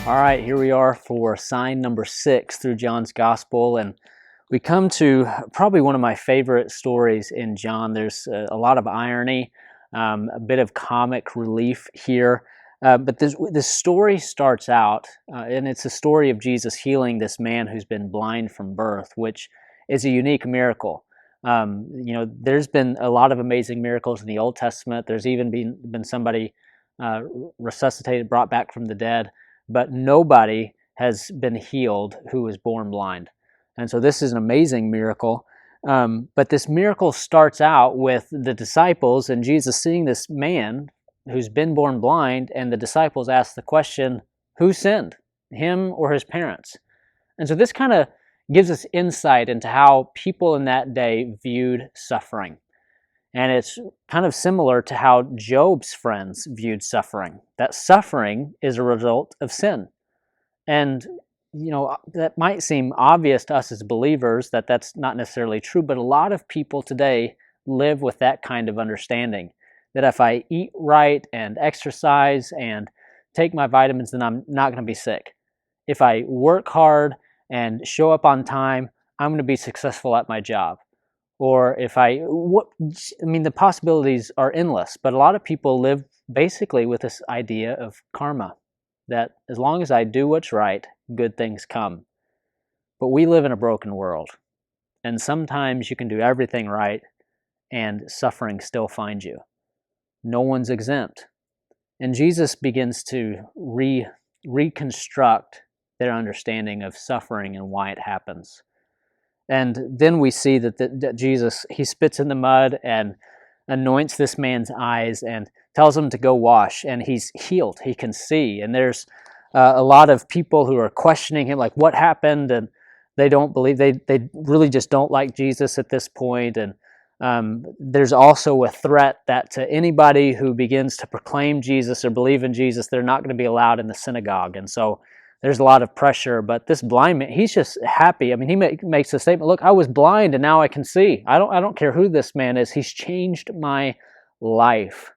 All right, here we are for sign number 6 through John's Gospel, and we come to probably one of my favorite stories in John. There's a lot of irony, a bit of comic relief here, but this story starts out, and it's a story of Jesus healing this man who's been blind from birth, which is a unique miracle. There's been a lot of amazing miracles in the Old Testament. There's even been somebody resuscitated, brought back from the dead, but nobody has been healed who was born blind. And so this is an amazing miracle. But this miracle starts out with the disciples and Jesus seeing this man who's been born blind, and the disciples ask the question, who sinned, him or his parents? And so this kind of gives us insight into how people in that day viewed suffering. And it's kind of similar to how Job's friends viewed suffering, that suffering is a result of sin. And, that might seem obvious to us as believers that that's not necessarily true, but a lot of people today live with that kind of understanding, that if I eat right and exercise and take my vitamins, then I'm not going to be sick. If I work hard and show up on time, I'm going to be successful at my job. Or the possibilities are endless, but a lot of people live basically with this idea of karma, that as long as I do what's right, good things come. But we live in a broken world, and sometimes you can do everything right and suffering still finds you. No one's exempt. And Jesus begins to reconstruct their understanding of suffering and why it happens. And then we see that Jesus, he spits in the mud and anoints this man's eyes and tells him to go wash, and he's healed. He can see. And there's a lot of people who are questioning him, like, what happened? And they don't believe, they really just don't like Jesus at this point. And there's also a threat that to anybody who begins to proclaim Jesus or believe in Jesus, they're not going to be allowed in the synagogue. And so there's a lot of pressure, but this blind man, he's just happy. I mean, he makes a statement, look, I was blind and now I can see. I don't care who this man is. He's changed my life.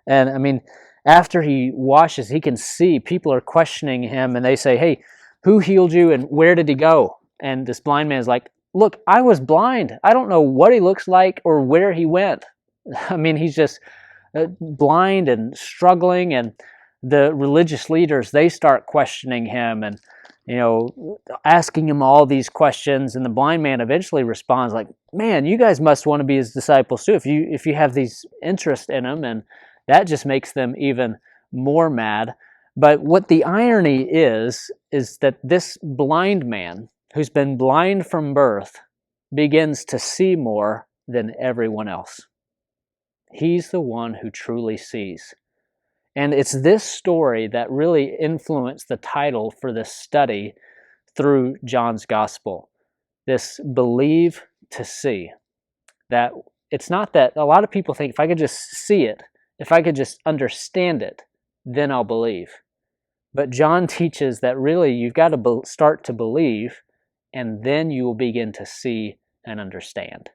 And I mean, after he washes, he can see. People are questioning him and they say, hey, who healed you and where did he go? And this blind man is like, look, I was blind. I don't know what he looks like or where he went. I mean, he's just blind and struggling, and the religious leaders, they start questioning him and, asking him all these questions. And the blind man eventually responds like, man, you guys must want to be his disciples too if you have these interest in him. And that just makes them even more mad. But what the irony is that this blind man who's been blind from birth begins to see more than everyone else. He's the one who truly sees. And it's this story that really influenced the title for this study through John's Gospel. This believe to see. That it's not that a lot of people think if I could just see it, if I could just understand it, then I'll believe. But John teaches that really you've got to start to believe, and then you will begin to see and understand.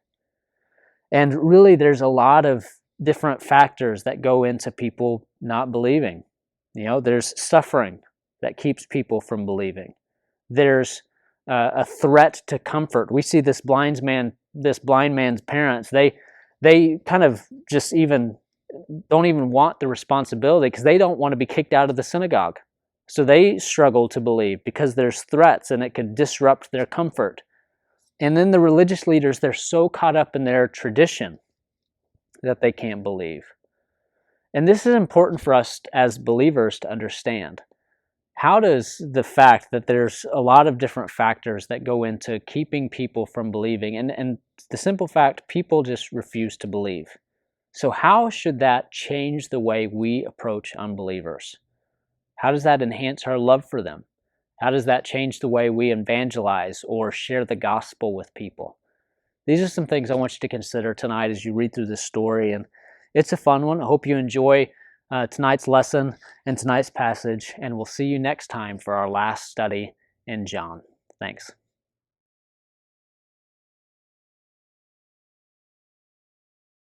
And really there's a lot of different factors that go into people not believing. There's suffering that keeps people from believing. There's a threat to comfort. We see this blind man's parents, they kind of just don't even want the responsibility because they don't want to be kicked out of the synagogue. So they struggle to believe because there's threats and it could disrupt their comfort. And then the religious leaders, they're so caught up in their tradition that they can't believe. And this is important for us as believers to understand. How does the fact that there's a lot of different factors that go into keeping people from believing, and the simple fact, people just refuse to believe. So how should that change the way we approach unbelievers? How does that enhance our love for them? How does that change the way we evangelize or share the gospel with people? These are some things I want you to consider tonight as you read through this story, and it's a fun one. I hope you enjoy tonight's lesson and tonight's passage, and we'll see you next time for our last study in John. Thanks.